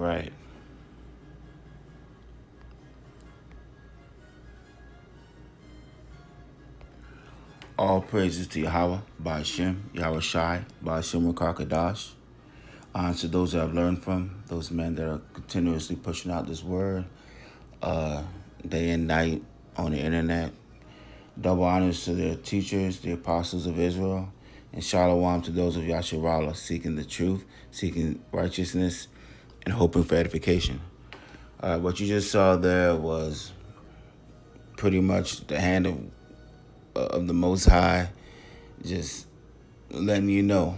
right. All praises to Yahweh, Ba'ashem, Yahweh Shai, Ba'ashem Rakakadash. To those that I've learned from, those men that are continuously pushing out this word, day and night on the internet. Double honors to their teachers, the apostles of Israel, and shalom to those of Yasharallah seeking the truth, seeking righteousness, and hoping for edification. What you just saw there was pretty much the hand of the Most High, just letting you know,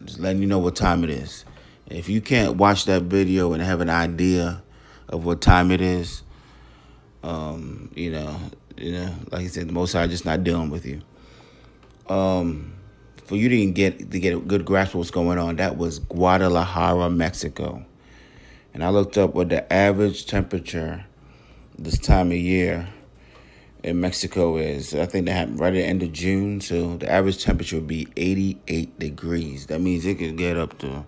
what time it is. If you can't watch that video and have an idea of what time it is, like I said, the Most High just not dealing with you. For you to get a good grasp of what's going on, that was Guadalajara, Mexico. And I looked up what the average temperature this time of year in Mexico is. I think that happened right at the end of June, so the average temperature would be 88 degrees. That means it could get up to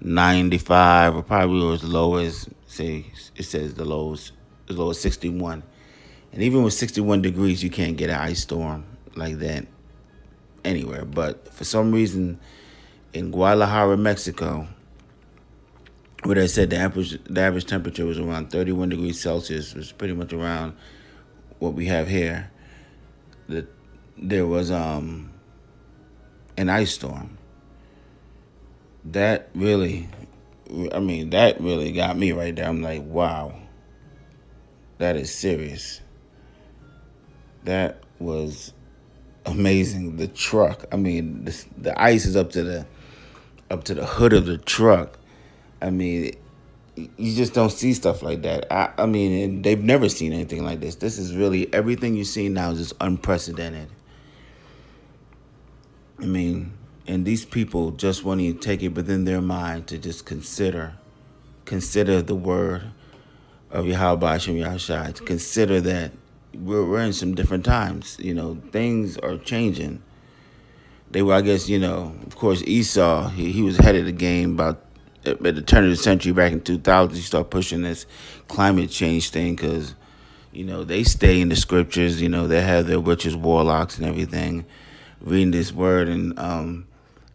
95, or probably as low as, say, it says the lowest, as low as 61. And even with 61 degrees, you can't get an ice storm like that anywhere. But for some reason, in Guadalajara, Mexico, where they said the average temperature was around 31 degrees Celsius, which is pretty much around what we have here, that there was an ice storm. That really got me right there. I'm like, wow, that is serious. That was amazing. The truck, the ice is up to the hood of the truck. I mean, you just don't see stuff like that. And they've never seen anything like this. This is really, everything you see now is just unprecedented. And these people just want to take it within their mind to just consider the word of Yahweh Hashem Yahushai, to consider that we're in some different times. Things are changing. They were, I guess, of course, Esau, he was ahead of the game about at the turn of the century back in 2000. He started pushing this climate change thing because, they stay in the scriptures. They have their witches, warlocks, and everything, reading this word and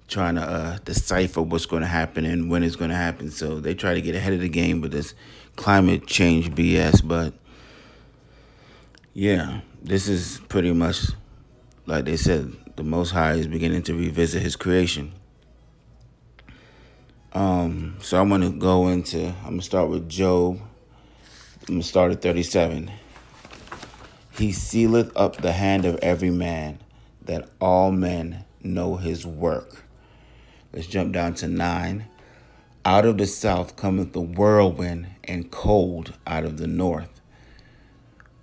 trying to decipher what's going to happen and when it's going to happen. So they try to get ahead of the game with this climate change BS. But yeah, this is pretty much, like they said, the Most High is beginning to revisit his creation. So I'm going to start with Job. I'm going to start at 37. He sealeth up the hand of every man, that all men know his work. Let's jump down to 9. Out of the south cometh the whirlwind, and cold out of the north.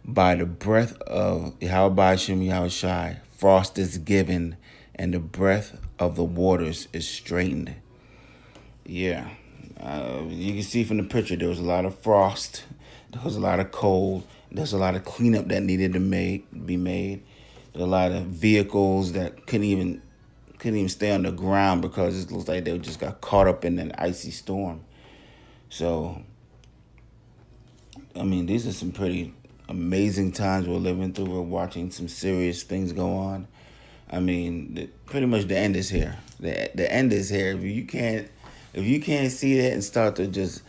By the breath of Yahweh Hashem Yahushai, frost is given, and the breath of the waters is straitened. Yeah, you can see from the picture there was a lot of frost, there was a lot of cold, there's a lot of cleanup that needed to be made. There were a lot of vehicles that couldn't even stay on the ground because it looks like they just got caught up in an icy storm. So, these are some pretty amazing times we're living through. We're watching some serious things go on. Pretty much the end is here. The end is here. If you can't see that and start to just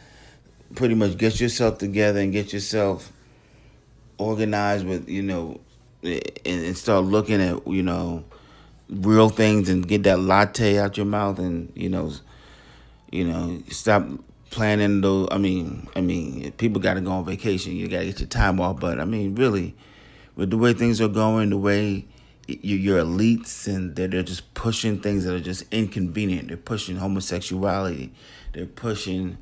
pretty much get yourself together and get yourself organized with, and start looking at, real things and get that latte out your mouth and, stop planning those. People got to go on vacation. You got to get your time off. But, really, with the way things are going, the way your elites, and they're just pushing things that are just inconvenient. They're pushing homosexuality. They're pushing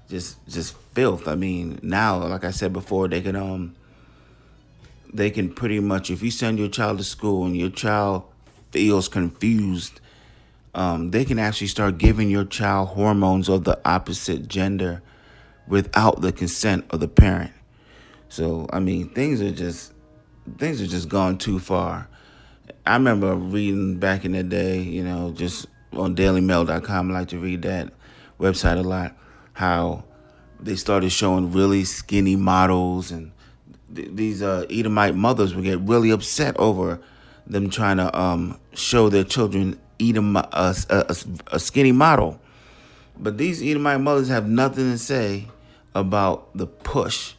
just filth. Now, like I said before, they can pretty much, if you send your child to school and your child feels confused, they can actually start giving your child hormones of the opposite gender without the consent of the parent. So, things are just gone too far. I remember reading back in the day, just on dailymail.com, I like to read that website a lot, how they started showing really skinny models, and these Edomite mothers would get really upset over them trying to show their children a skinny model. But these Edomite mothers have nothing to say about the push.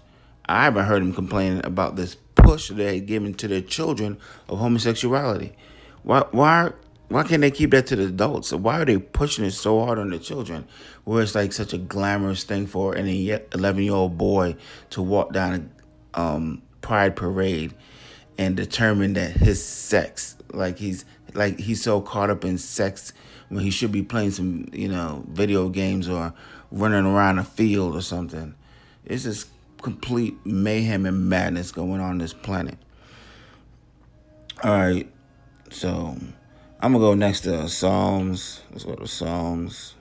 I haven't heard them complaining about this push they're giving to their children of homosexuality. Why can't they keep that to the adults? Why are they pushing it so hard on the children, where it's like such a glamorous thing for an 11-year-old boy to walk down a pride parade and determine that his sex, he's so caught up in sex when he should be playing some, video games or running around a field or something. It's just complete mayhem and madness going on this planet. All right, so I'm gonna go next to Psalms. Let's go to Psalms.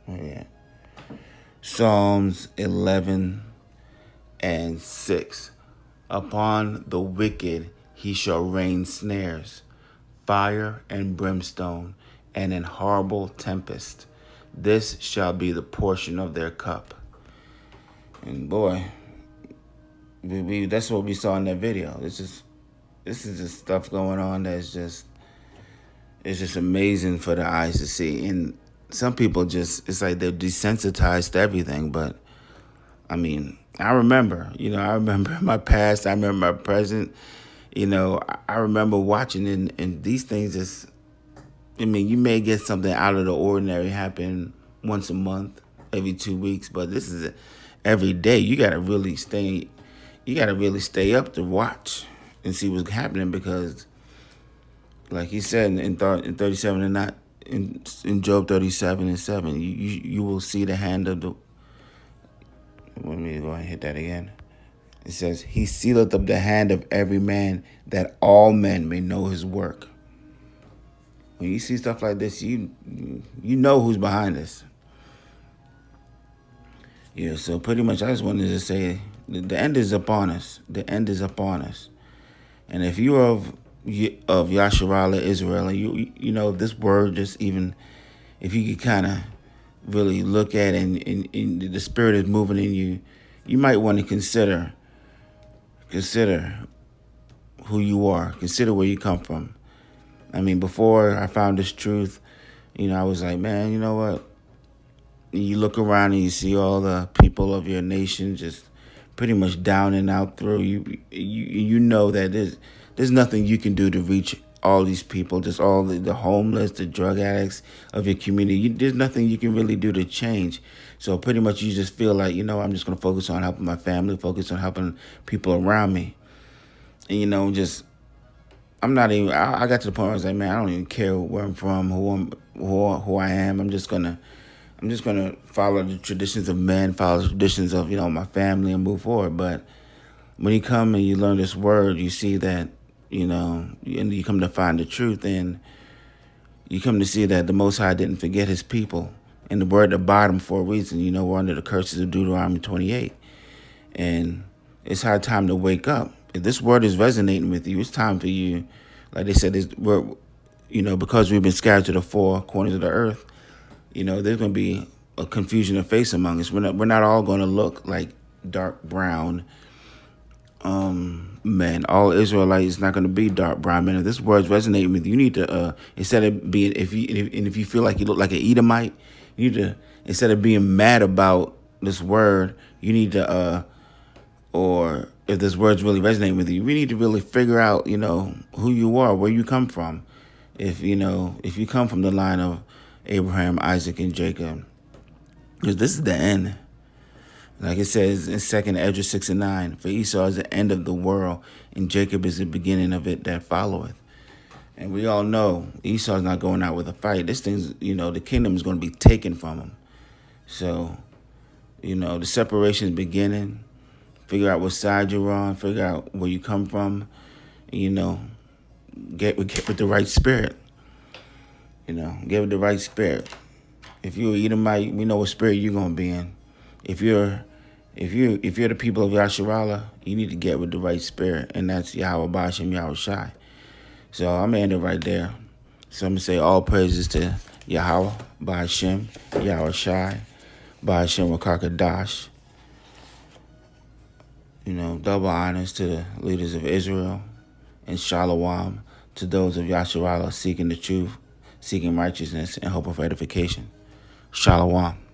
Oh yeah, Psalms 11 and 6. Upon the wicked he shall rain snares, fire and brimstone, and an horrible tempest. This shall be the portion of their cup. And boy, that's what we saw in that video. This is just stuff going on that's it's just amazing for the eyes to see. And some people it's like they're desensitized to everything. But I mean, I remember my past, I remember my present. I remember watching, and these things you may get something out of the ordinary happen once a month, every 2 weeks, but this is every day. You gotta really stay up to watch and see what's happening, because like he said in 37 and not in Job 37 and 7, you will see the hand of the. Let me go ahead and hit that again. It says, he sealeth up the hand of every man, that all men may know his work. When you see stuff like this, you know who's behind this. Yeah, so pretty much I just wanted to say the end is upon us. The end is upon us. And if you are of Yasharala, Israel, and you know this word, just even if you could kind of really look at it and the spirit is moving in you, you might want to consider who you are. Consider where you come from. I mean, before I found this truth, I was like, man, you know what? You look around and you see all the people of your nation just pretty much down and out through. You know that there's nothing you can do to reach all these people, just all the homeless, the drug addicts of your community. There's nothing you can really do to change. So pretty much you just feel like, I'm just going to focus on helping my family, focus on helping people around me. And, I'm not even, I got to the point where I was like, man, I don't even care where I'm from, who I am. I'm just gonna follow the traditions of men, follow the traditions of, my family, and move forward. But when you come and you learn this word, you see that, and you come to find the truth, and you come to see that the Most High didn't forget his people. And the word at the bottom for a reason. We're under the curses of Deuteronomy 28. And it's high time to wake up. If this word is resonating with you, it's time for you. Like they said, because we've been scattered to the four corners of the earth, there's going to be a confusion of face among us. We're not all going to look like dark brown men. All Israelites not going to be dark brown men. If this word's resonating with you, you need to instead of being if you feel like you look like an Edomite, you need to, instead of being mad about this word, you need to or if this word's really resonating with you, we need to really figure out, who you are, where you come from. If you come from the line of Abraham, Isaac, and Jacob, because this is the end. Like it says in 2 Ezra 6 and 9, for Esau is the end of the world, and Jacob is the beginning of it that followeth. And we all know Esau's not going out with a fight. This thing's, the kingdom is going to be taken from him. So, the separation is beginning. Figure out what side you're on. Figure out where you come from. Get with the right spirit. Get with the right spirit. If you're Edomite, we know what spirit you're gonna be in. If you're the people of Yasharala, you need to get with the right spirit, and that's Yahweh Ba'ashem Yahweh Shai. So I'm gonna end it right there. So I'm gonna say all praises to Yahweh Ba'ashem Yahweh Shai, Ba'ashem Wakakadash. Double honors to the leaders of Israel, and shalom to those of Yasharallah seeking the truth, seeking righteousness, and hope of edification. Shalom.